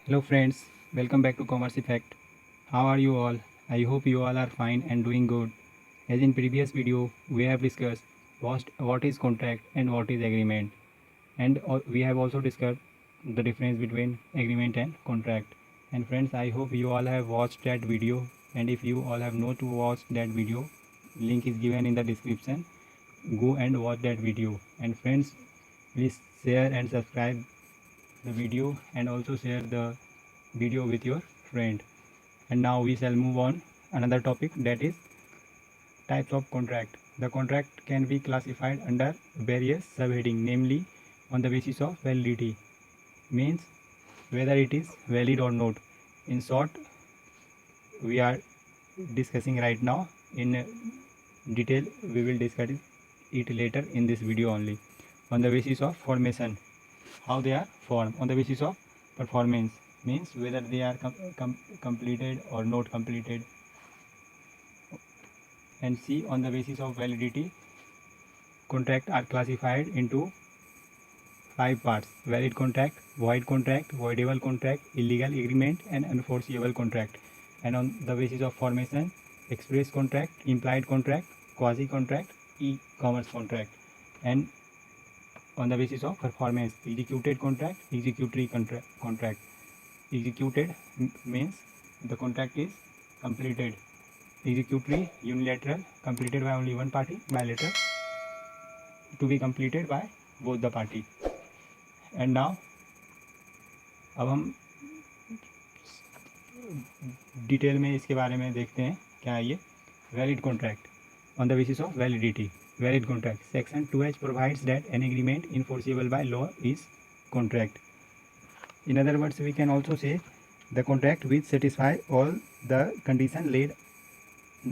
Hello friends, welcome back to Commerce Effect. How are you all? I hope you all are fine and doing good. As in previous video, we have discussed what is contract and what is agreement, and we have also discussed the difference between agreement and contract. And friends, I hope you all have watched that video, and if you all have not watched that video, link is given in the description. Go and watch that video. And friends, please share and subscribe the video and also share the video with your friend. And now we shall move on another topic, that is types of contract. The contract can be classified under various subheading, namely on the basis of validity, means whether it is valid or not. In short, we are discussing right now in detail. We will discuss it later in this video only. On the basis of formation, how they are formed. On the basis of performance, means whether they are completed or not completed. And C, on the basis of validity, contracts are classified into 5 parts: valid contract, voidable contract, illegal agreement, and enforceable contract. And on the basis of formation, express contract, implied contract, quasi contract, e-commerce contract. And on the basis of performance, executed contract, executory contract. Executed means the contract is completed. Executory, unilateral, completed by only one party. Bilateral, to be completed by both the party. And now अब हम detail में इसके बारे में देखते हैं क्या है ये valid contract. On the basis of validity, valid contract. Section 2H provides that an agreement enforceable by law is contract. In other words, we can also say the contract which satisfy all the conditions laid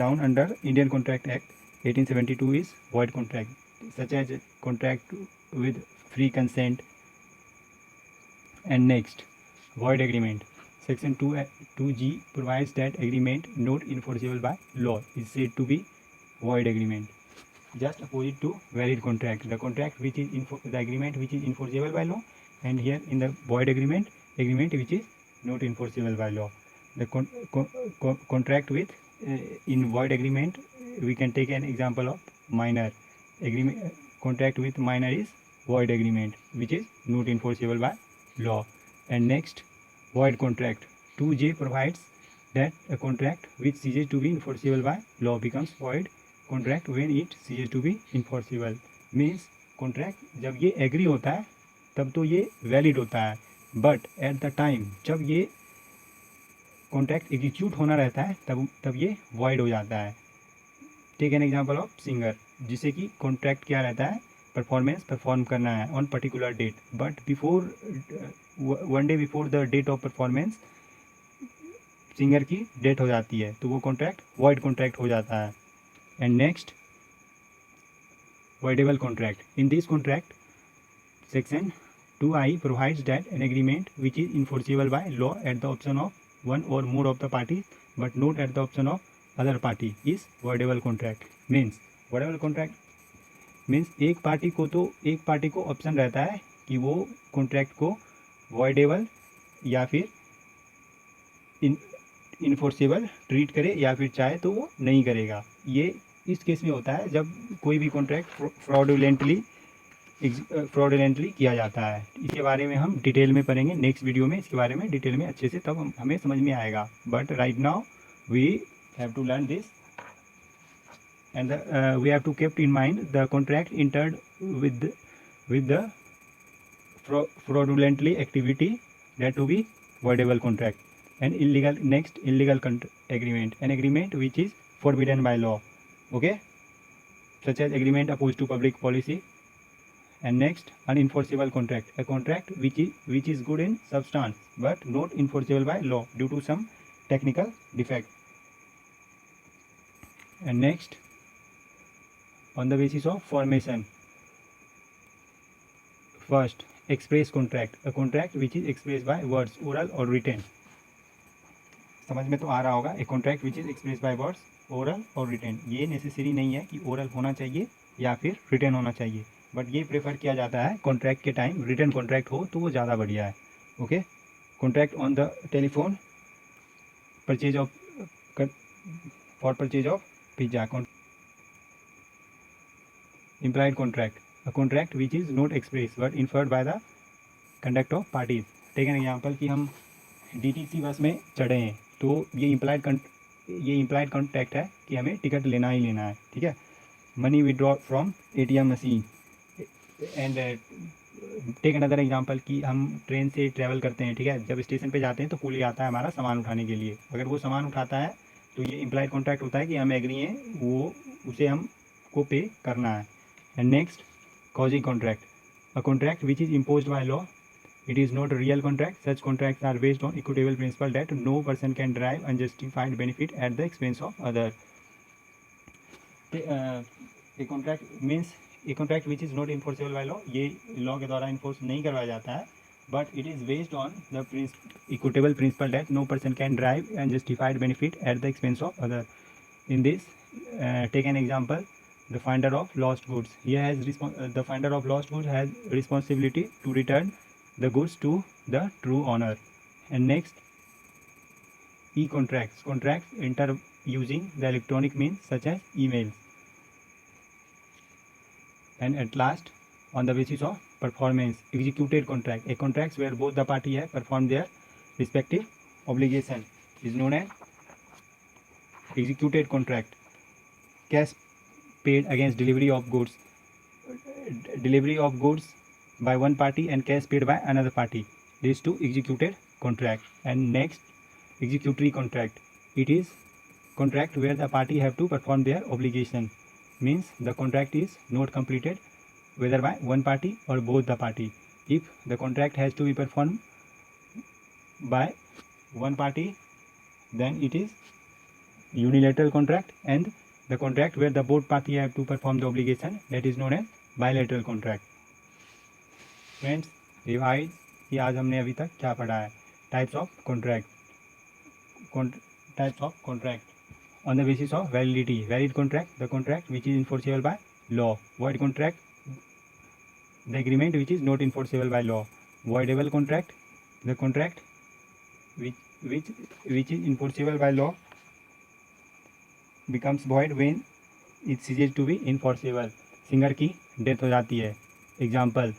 down under Indian Contract Act 1872 is void contract, such as contract with free consent. And next, void agreement. Section 2G provides that agreement not enforceable by law is said to be void agreement. Just opposite to valid contract, the contract which is the agreement which is enforceable by law, and here in the void agreement, agreement which is not enforceable by law. The contract with in void agreement, we can take an example of minor agreement. Contract with minor is void agreement which is not enforceable by law. And next, void contract. 2J provides that a contract which ceases to be enforceable by law becomes void contract when it ceases to be enforceable. Means contract जब ये agree होता है तब तो ये valid होता है, but at the time जब ये कॉन्ट्रैक्ट एग्जीक्यूट होना रहता है तब ये वॉइड हो जाता है. Take an example of singer, जिसे कि कॉन्ट्रैक्ट क्या रहता है, परफॉर्मेंस परफॉर्म करना है on particular date, but before one day before the date of performance singer की डेट हो जाती है, तो वो कॉन्ट्रैक्ट वॉइड कॉन्ट्रैक्ट हो जाता है. And next, voidable contract. In this contract, section 2I provides that an agreement which is enforceable by law at the option of one or more of the parties but not at the option of other party is voidable contract. Means voidable contract means एक party को option रहता है कि वो contract को voidable या फिर enforceable treat करे या फिर चाहे तो वो नहीं करेगा. ये इस केस में होता है जब कोई भी कॉन्ट्रैक्ट फ्रॉडुलेंटली किया जाता है. इसके बारे में हम डिटेल में पढ़ेंगे नेक्स्ट वीडियो में, इसके बारे में डिटेल में अच्छे से, तब हमें समझ में आएगा. But right now we have to learn this and we have to keep in mind the contract entered with the fraudulently activity that to be voidable contract. And illegal, next, illegal agreement, an agreement which is forbidden by law, okay, such as agreement opposed to public policy. And next, unenforceable contract, a contract which is good in substance but not enforceable by law due to some technical defect. And next, on the basis of formation, first, express contract, a contract which is expressed by words, oral or written. समझ में तो आ रहा होगा, a contract which is express by words, oral और written. ये necessary नहीं है कि ओरल होना चाहिए या फिर रिटन होना चाहिए, बट ये प्रेफर किया जाता है कॉन्ट्रैक्ट के टाइम रिटन कॉन्ट्रैक्ट हो तो वो ज़्यादा बढ़िया है. Okay. contract on the telephone, purchase of for purchase of pizza. Implied contract, a contract which is not expressed but inferred by the conduct of parties. Take an example कि हम DTC बस में चढ़े हैं तो ये इम्प्लाइड कॉन्ट्रैक्ट है कि हमें टिकट लेना ही लेना है, ठीक है. Money withdraw from ATM machine. And take another example कि हम ट्रेन से ट्रैवल करते हैं, ठीक है. जब स्टेशन पे जाते हैं तो कूली आता है हमारा सामान उठाने के लिए. अगर वो सामान उठाता है तो ये इम्प्लाइड कॉन्ट्रैक्ट होता है कि हम एग्री हैं वो उसे हम को पे करना है. And next, quasi contract, a contract which is imposed by law. It is not a real contract. Such contracts are based on equitable principle that no person can derive unjustified benefit at the expense of other. A contract means a contract which is not enforceable by law. ये law के द्वारा enforce नहीं करवाया जाता है, but it is based on the equitable principle that no person can derive unjustified benefit at the expense of other. In this, take an example. The finder of lost goods. Here has the finder of lost goods has responsibility to return the goods to the true owner. And next, e-contracts. Contracts enter using the electronic means such as emails. And at last, on the basis of performance, executed contract. A contracts where both the party have performed their respective obligation is known as executed contract. Cash paid against delivery of goods. Delivery of goods by one party and cash paid by another party leads to executed contract. And next, executory contract. It is contract where the party have to perform their obligation. Means the contract is not completed whether by one party or both the party. If the contract has to be performed by one party, then it is unilateral contract, and the contract where the both party have to perform the obligation, that is known as bilateral contract. Friends, revise कि आज हमने अभी तक क्या पढ़ा है. Types of contract. Types of contract on the basis of validity. Valid contract, the contract which is enforceable by law. Void contract, the agreement which is not enforceable by law. Voidable contract, the contract which is enforceable by law becomes void when it ceases to be enforceable. Singer की death हो जाती है. Example,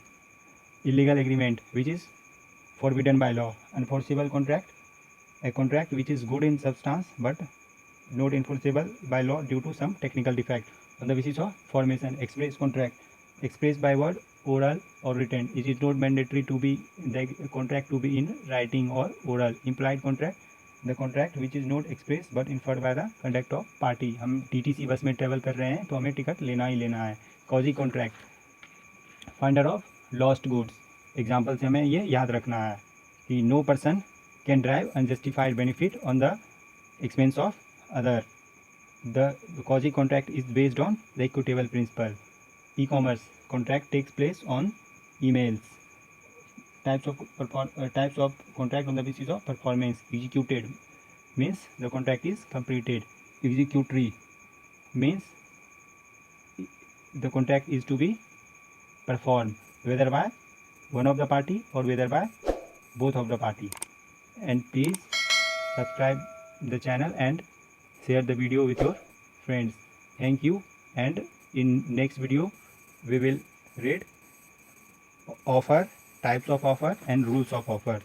illegal agreement which is forbidden by law. Enforceable contract, a contract which is good in substance but not enforceable by law due to some technical defect. On the basis of formation, express contract, expressed by word, oral or written. It is not mandatory to be the contract to be in writing or oral. Implied contract, the contract which is not expressed but inferred by the conduct of party. हम TTC बस में travel कर रहे हैं तो हमें ticket लेना ही लेना है. Quasi contract, finder of lost goods. Example से हमें ये याद रखना है कि no person can derive unjustified benefit on the expense of other. The quasi contract is based on the equitable principle. E-commerce, contract takes place on emails. Types of contract on the basis of performance. Executed means the contract is completed. Executory means the contract is to be performed whether by one of the party or whether by both of the party. And please subscribe the channel and share the video with your friends. Thank you, and in next video we will read offer, types of offer and rules of offer.